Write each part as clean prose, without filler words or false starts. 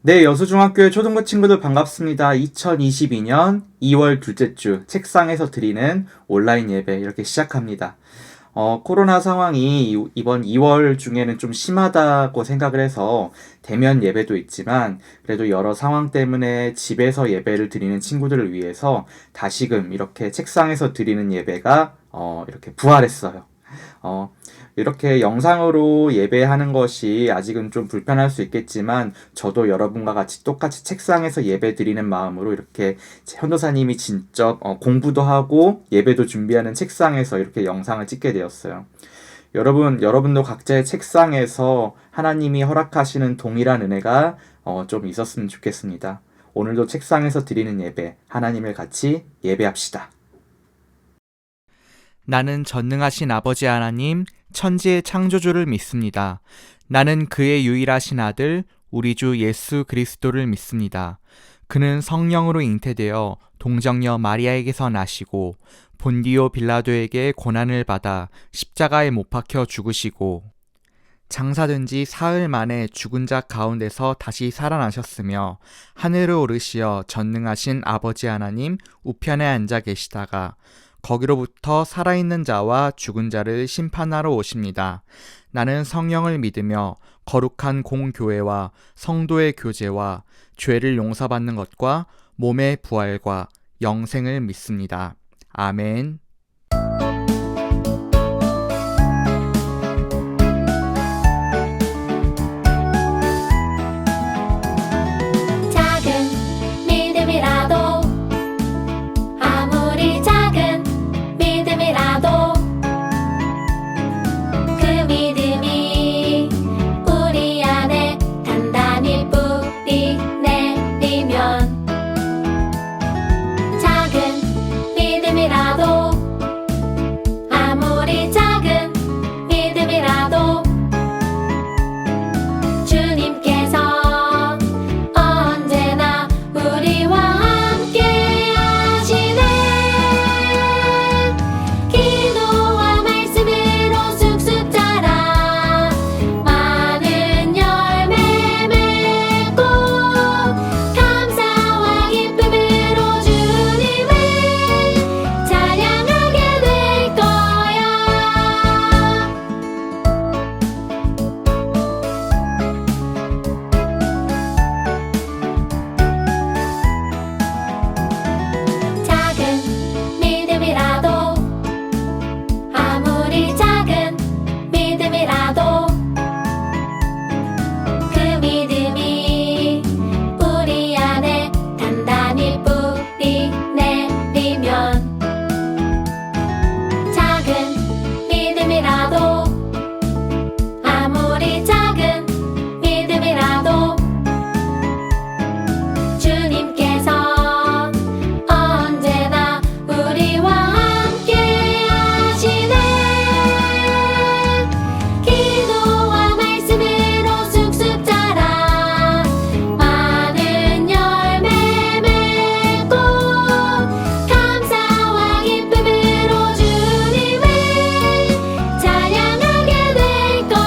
네, 여수중학교의 초등부 친구들 반갑습니다. 2022년 2월 둘째 주 책상에서 드리는 온라인 예배 이렇게 시작합니다. 코로나 상황이 이번 2월 중에는 좀 심하다고 생각을 해서 대면 예배도 있지만 그래도 여러 상황 때문에 집에서 예배를 드리는 친구들을 위해서 다시금 이렇게 책상에서 드리는 예배가 이렇게 부활했어요. 이렇게 영상으로 예배하는 것이 아직은 좀 불편할 수 있겠지만 저도 여러분과 같이 똑같이 책상에서 예배 드리는 마음으로 이렇게 현도사님이 직접 공부도 하고 예배도 준비하는 책상에서 이렇게 영상을 찍게 되었어요. 여러분도 각자의 책상에서 하나님이 허락하시는 동일한 은혜가 좀 있었으면 좋겠습니다. 오늘도 책상에서 드리는 예배, 하나님을 같이 예배합시다. 나는 전능하신 아버지 하나님, 천지의 창조주를 믿습니다. 나는 그의 유일하신 아들, 우리 주 예수 그리스도를 믿습니다. 그는 성령으로 잉태되어 동정녀 마리아에게서 나시고 본디오 빌라도에게 고난을 받아 십자가에 못 박혀 죽으시고 장사된 지 사흘 만에 죽은 자 가운데서 다시 살아나셨으며 하늘을 오르시어 전능하신 아버지 하나님 우편에 앉아 계시다가 거기로부터 살아있는 자와 죽은 자를 심판하러 오십니다. 나는 성령을 믿으며 거룩한 공교회와 성도의 교제와 죄를 용서받는 것과 몸의 부활과 영생을 믿습니다. 아멘. 작은 믿음이라도 아무리 작은 믿음이라도 그 믿음이 우리 안에 단단히 뿌리 내리면 작은 믿음이라도 아무리 작은 믿음이라도 주님께서 언제나 우리와 함께 하시네. 기도와 말씀으로 쑥쑥 자라 많은 열매 맺고 감사와 기쁨으로 주님을 찬양하게 될 거야. 작은 믿음이라도 아무리 작은 믿음이라도 그 믿음이 우리 안에 단단히 뿌리 내리면 작은 믿음이라도 아무리 작은 믿음이라도 주님께서 언제나 우리와 함께 하시네. 기도와 말씀으로 쑥쑥 자라 많은 열매 맺고 감사와 기쁨으로 주님을 찬양하게 될 거야.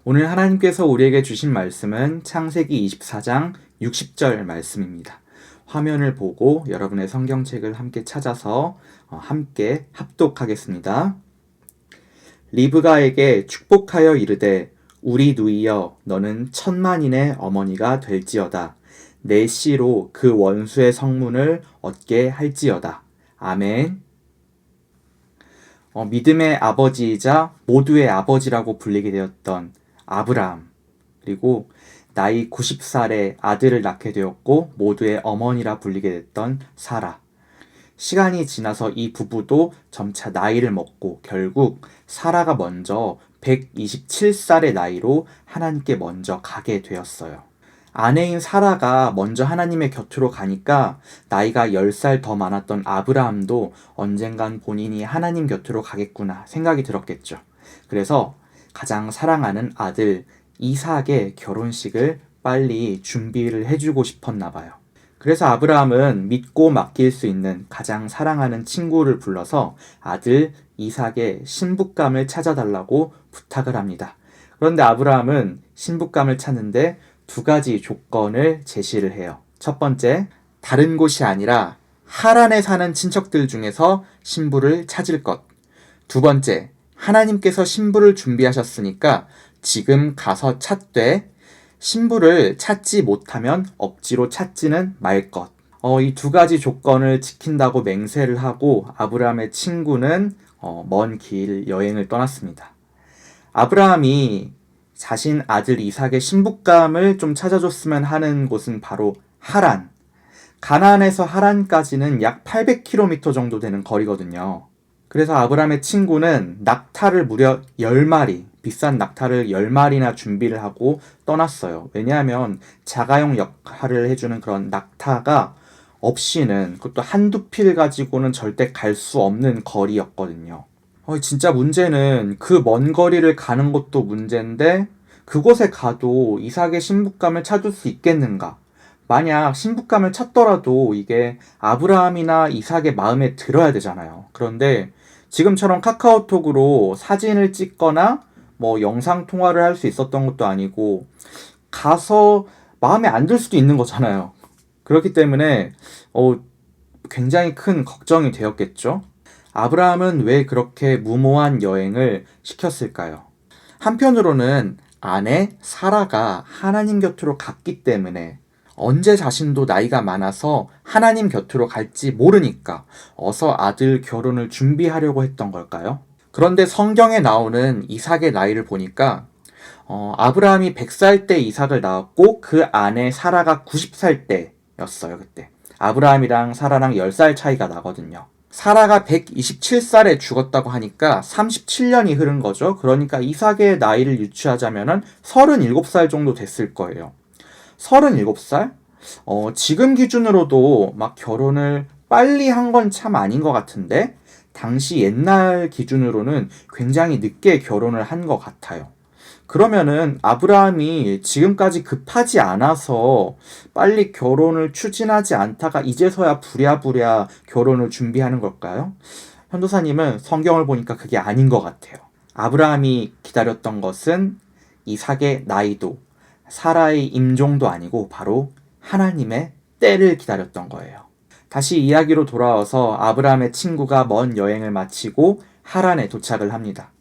오늘 하나님께서 우리에게 주신 말씀은 창세기 24장 60절 말씀입니다. 화면을 보고 여러분의 성경책을 함께 찾아서 함께 합독하겠습니다. 리브가에게 축복하여 이르되 우리 누이여 너는 천만인의 어머니가 될지어다. 내 씨로 그 원수의 성문을 얻게 할지어다. 아멘. 믿음의 아버지이자 모두의 아버지라고 불리게 되었던 아브라함, 그리고 나이 90살에 아들을 낳게 되었고 모두의 어머니라 불리게 됐던 사라. 시간이 지나서 이 부부도 점차 나이를 먹고 결국 사라가 먼저 127살의 나이로 하나님께 먼저 가게 되었어요. 아내인 사라가 먼저 하나님의 곁으로 가니까 나이가 10살 더 많았던 아브라함도 언젠간 본인이 하나님 곁으로 가겠구나 생각이 들었겠죠. 그래서 가장 사랑하는 아들 이삭의 결혼식을 빨리 준비를 해주고 싶었나 봐요. 그래서 아브라함은 믿고 맡길 수 있는 가장 사랑하는 친구를 불러서 아들 이삭의 신부감을 찾아달라고 부탁을 합니다. 그런데 아브라함은 신부감을 찾는데 두 가지 조건을 제시를 해요. 첫 번째, 다른 곳이 아니라 하란에 사는 친척들 중에서 신부를 찾을 것. 두 번째, 하나님께서 신부를 준비하셨으니까 지금 가서 찾되 신부를 찾지 못하면 억지로 찾지는 말 것. 이 두 가지 조건을 지킨다고 맹세를 하고 아브라함의 친구는 먼 길 여행을 떠났습니다. 아브라함이 자신 아들 이삭의 신부감을 좀 찾아줬으면 하는 곳은 바로 하란. 가나안에서 하란까지는 약 800km 정도 되는 거리거든요. 그래서 아브라함의 친구는 낙타를 무려 10마리, 비싼 낙타를 10마리나 준비를 하고 떠났어요. 왜냐하면 자가용 역할을 해주는 그런 낙타가 없이는, 그것도 한두 필 가지고는 절대 갈 수 없는 거리였거든요. 진짜 문제는 그 먼 거리를 가는 것도 문제인데 그곳에 가도 이삭의 신부감을 찾을 수 있겠는가? 만약 신부감을 찾더라도 이게 아브라함이나 이삭의 마음에 들어야 되잖아요. 그런데 지금처럼 카카오톡으로 사진을 찍거나 뭐 영상 통화를 할 수 있었던 것도 아니고 가서 마음에 안 들 수도 있는 거잖아요. 그렇기 때문에 굉장히 큰 걱정이 되었겠죠. 아브라함은 왜 그렇게 무모한 여행을 시켰을까요? 한편으로는 아내 사라가 하나님 곁으로 갔기 때문에 언제 자신도 나이가 많아서 하나님 곁으로 갈지 모르니까 어서 아들 결혼을 준비하려고 했던 걸까요? 그런데 성경에 나오는 이삭의 나이를 보니까 아브라함이 100살 때 이삭을 낳았고 그 아내 사라가 90살 때였어요. 그때 아브라함이랑 사라랑 10살 차이가 나거든요. 사라가 127살에 죽었다고 하니까 37년이 흐른 거죠. 그러니까 이삭의 나이를 유추하자면 37살 정도 됐을 거예요. 37살? 지금 기준으로도 막 결혼을 빨리 한 건 참 아닌 것 같은데 당시 옛날 기준으로는 굉장히 늦게 결혼을 한 것 같아요. 그러면은 아브라함이 지금까지 급하지 않아서 빨리 결혼을 추진하지 않다가 이제서야 부랴부랴 결혼을 준비하는 걸까요? 현도사님은 성경을 보니까 그게 아닌 것 같아요. 아브라함이 기다렸던 것은 이삭의 나이도 사라의 임종도 아니고 바로 하나님의 때를 기다렸던 거예요. 다시 이야기로 돌아와서 아브라함의 친구가 먼 여행을 마치고 하란에 도착을 합니다.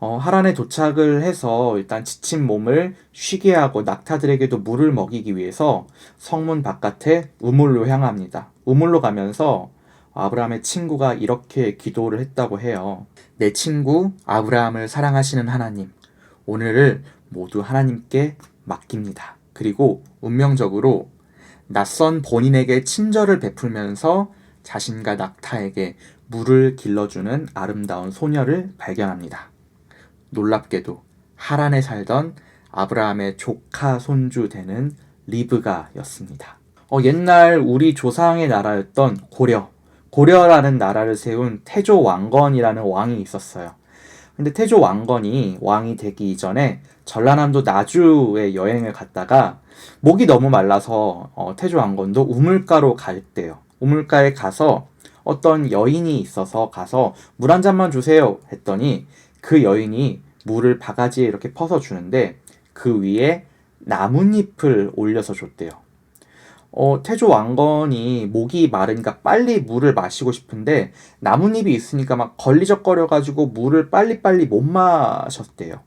하란에 도착을 해서 일단 지친 몸을 쉬게 하고 낙타들에게도 물을 먹이기 위해서 성문 바깥에 우물로 향합니다. 우물로 가면서 아브라함의 친구가 이렇게 기도를 했다고 해요. 내 친구 아브라함을 사랑하시는 하나님, 오늘을 모두 하나님께 맡깁니다. 그리고 운명적으로 낯선 본인에게 친절을 베풀면서 자신과 낙타에게 물을 길러주는 아름다운 소녀를 발견합니다. 놀랍게도 하란에 살던 아브라함의 조카 손주 되는 리브가였습니다. 옛날 우리 조상의 나라였던 고려라는 나라를 세운 태조 왕건이라는 왕이 있었어요. 근데 태조 왕건이 왕이 되기 이전에 전라남도 나주에 여행을 갔다가 목이 너무 말라서 태조 왕건도 우물가로 갔대요. 우물가에 가서 어떤 여인이 있어서 가서 물 한 잔만 주세요 했더니 그 여인이 물을 바가지에 이렇게 퍼서 주는데 그 위에 나뭇잎을 올려서 줬대요. 태조 왕건이 목이 마르니까 빨리 물을 마시고 싶은데 나뭇잎이 있으니까 막 걸리적거려가지고 물을 빨리빨리 못 마셨대요.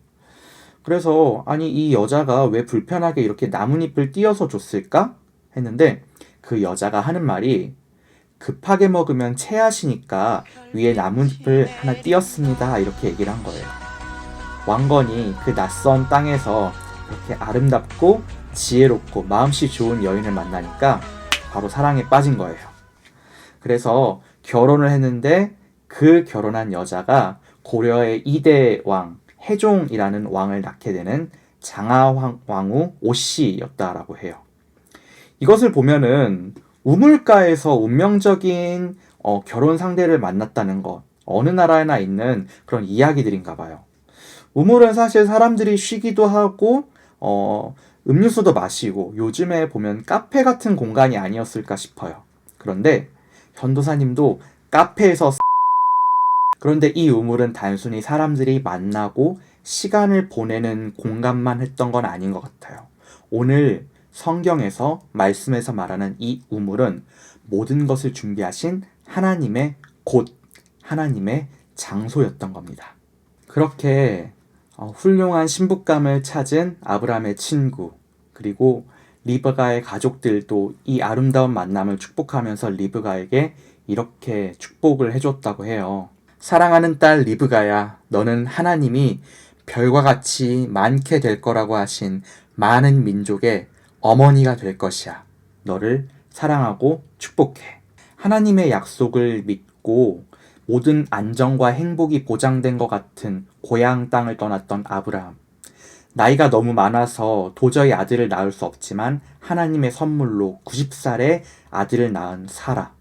그래서 아니 이 여자가 왜 불편하게 이렇게 나뭇잎을 띄어서 줬을까? 했는데 그 여자가 하는 말이 급하게 먹으면 체하시니까 위에 나뭇잎을 하나 띄었습니다. 이렇게 얘기를 한 거예요. 왕건이 그 낯선 땅에서 이렇게 아름답고 지혜롭고 마음씨 좋은 여인을 만나니까 바로 사랑에 빠진 거예요. 그래서 결혼을 했는데 그 결혼한 여자가 고려의 2대 왕 해종이라는 왕을 낳게 되는 장하왕후 오씨였다라고 해요. 이것을 보면은 우물가에서 운명적인 결혼 상대를 만났다는 것, 어느 나라에나 있는 그런 이야기들인가 봐요. 우물은 사실 사람들이 쉬기도 하고 음료수도 마시고 요즘에 보면 카페 같은 공간이 아니었을까 싶어요. 그런데 현도사님도 카페에서 그런데 이 우물은 단순히 사람들이 만나고 시간을 보내는 공간만 했던 건 아닌 것 같아요. 오늘 성경에서 말씀에서 말하는 이 우물은 모든 것을 준비하신 하나님의 곳, 하나님의 장소였던 겁니다. 그렇게 훌륭한 신부감을 찾은 아브라함의 친구, 그리고 리브가의 가족들도 이 아름다운 만남을 축복하면서 리브가에게 이렇게 축복을 해줬다고 해요. 사랑하는 딸 리브가야, 너는 하나님이 별과 같이 많게 될 거라고 하신 많은 민족의 어머니가 될 것이야. 너를 사랑하고 축복해. 하나님의 약속을 믿고 모든 안정과 행복이 보장된 것 같은 고향 땅을 떠났던 아브라함. 나이가 너무 많아서 도저히 아들을 낳을 수 없지만 하나님의 선물로 90살에 아들을 낳은 사라.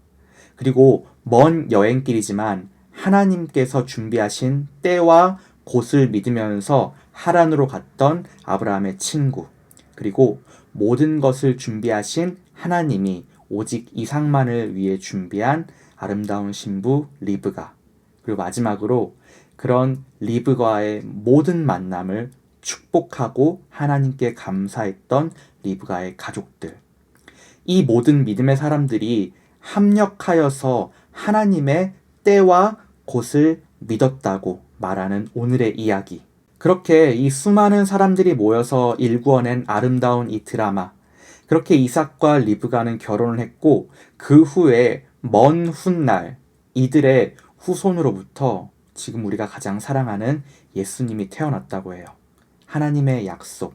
그리고 먼 여행길이지만 하나님께서 준비하신 때와 곳을 믿으면서 하란으로 갔던 아브라함의 친구. 그리고 모든 것을 준비하신 하나님이 오직 이삭만을 위해 준비한 아름다운 신부 리브가. 그리고 마지막으로 그런 리브가의 모든 만남을 축복하고 하나님께 감사했던 리브가의 가족들. 이 모든 믿음의 사람들이 합력하여서 하나님의 때와 곳을 믿었다고 말하는 오늘의 이야기. 그렇게 이 수많은 사람들이 모여서 일구어낸 아름다운 이 드라마. 그렇게 이삭과 리브가는 결혼을 했고 그 후에 먼 훗날 이들의 후손으로부터 지금 우리가 가장 사랑하는 예수님이 태어났다고 해요. 하나님의 약속,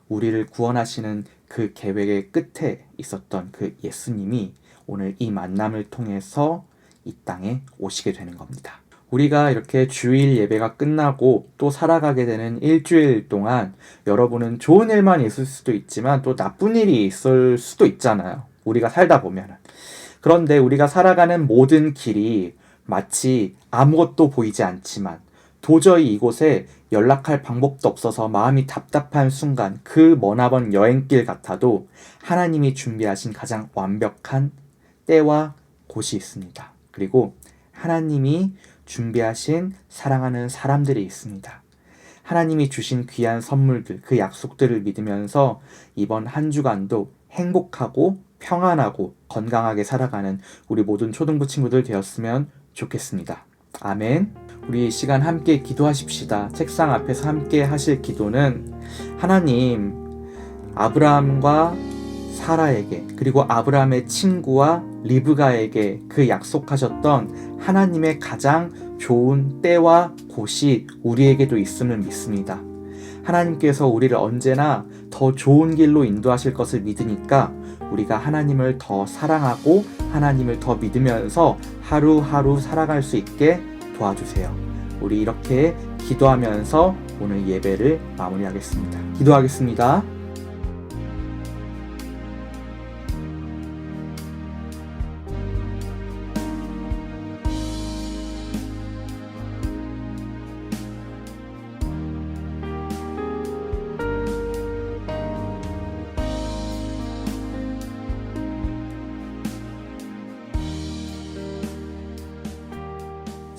우리를 구원하시는 그 계획의 끝에 있었던 그 예수님이 오늘 이 만남을 통해서 이 땅에 오시게 되는 겁니다. 우리가 이렇게 주일 예배가 끝나고 또 살아가게 되는 일주일 동안 여러분은 좋은 일만 있을 수도 있지만 또 나쁜 일이 있을 수도 있잖아요. 우리가 살다 보면은. 그런데 우리가 살아가는 모든 길이 마치 아무것도 보이지 않지만 도저히 이곳에 연락할 방법도 없어서 마음이 답답한 순간 그 머나먼 여행길 같아도 하나님이 준비하신 가장 완벽한 때와 곳이 있습니다. 그리고 하나님이 준비하신 사랑하는 사람들이 있습니다. 하나님이 주신 귀한 선물들, 그 약속들을 믿으면서 이번 한 주간도 행복하고 평안하고 건강하게 살아가는 우리 모든 초등부 친구들 되었으면 좋겠습니다. 아멘. 우리 이 시간 함께 기도하십시다. 책상 앞에서 함께 하실 기도는 하나님, 아브라함과 사라에게 그리고 아브라함의 친구와 리브가에게 그 약속하셨던 하나님의 가장 좋은 때와 곳이 우리에게도 있음을 믿습니다. 하나님께서 우리를 언제나 더 좋은 길로 인도하실 것을 믿으니까 우리가 하나님을 더 사랑하고 하나님을 더 믿으면서 하루하루 살아갈 수 있게 도와주세요. 우리 이렇게 기도하면서 오늘 예배를 마무리하겠습니다. 기도하겠습니다.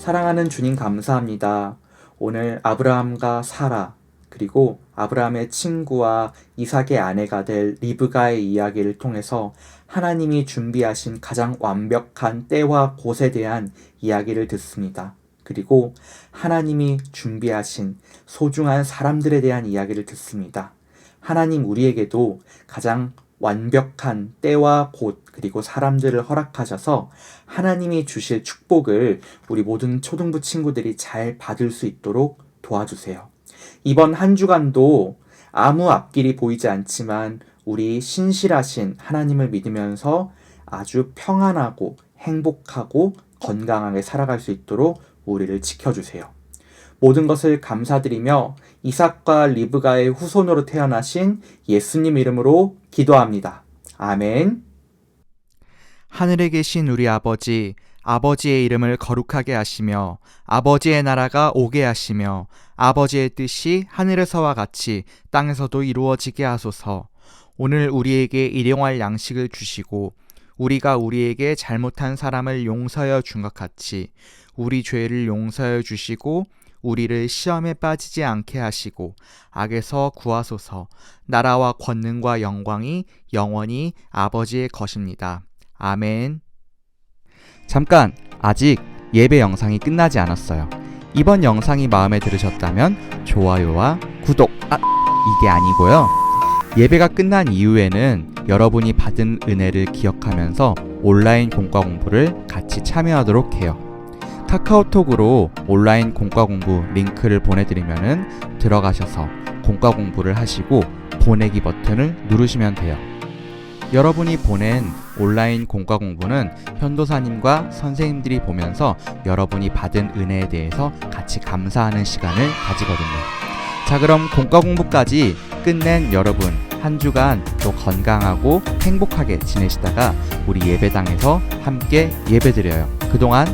사랑하는 주님 감사합니다. 오늘 아브라함과 사라 그리고 아브라함의 친구와 이삭의 아내가 될 리브가의 이야기를 통해서 하나님이 준비하신 가장 완벽한 때와 곳에 대한 이야기를 듣습니다. 그리고 하나님이 준비하신 소중한 사람들에 대한 이야기를 듣습니다. 하나님 우리에게도 가장 완벽한 때와 곳 그리고 사람들을 허락하셔서 하나님이 주실 축복을 우리 모든 초등부 친구들이 잘 받을 수 있도록 도와주세요. 이번 한 주간도 아무 앞길이 보이지 않지만 우리 신실하신 하나님을 믿으면서 아주 평안하고 행복하고 건강하게 살아갈 수 있도록 우리를 지켜주세요. 모든 것을 감사드리며 이삭과 리브가의 후손으로 태어나신 예수님 이름으로 기도합니다. 아멘. 하늘에 계신 우리 아버지, 아버지의 이름을 거룩하게 하시며 아버지의 나라가 오게 하시며 아버지의 뜻이 하늘에서와 같이 땅에서도 이루어지게 하소서. 오늘 우리에게 일용할 양식을 주시고 우리가 우리에게 잘못한 사람을 용서하여 준 것 같이 우리 죄를 용서하여 주시고 우리를 시험에 빠지지 않게 하시고 악에서 구하소서. 나라와 권능과 영광이 영원히 아버지의 것입니다. 아멘. 잠깐, 아직 예배 영상이 끝나지 않았어요. 이번 영상이 마음에 들으셨다면 좋아요와 구독, 이게 아니고요. 예배가 끝난 이후에는 여러분이 받은 은혜를 기억하면서 온라인 공과 공부를 같이 참여하도록 해요. 카카오톡으로 온라인 공과 공부 링크를 보내드리면은 들어가셔서 공과 공부를 하시고 보내기 버튼을 누르시면 돼요. 여러분이 보낸 온라인 공과 공부는 현도사님과 선생님들이 보면서 여러분이 받은 은혜에 대해서 같이 감사하는 시간을 가지거든요. 자, 그럼 공과 공부까지 끝낸 여러분, 한 주간 또 건강하고 행복하게 지내시다가 우리 예배당에서 함께 예배드려요. 그동안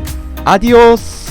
아디오스!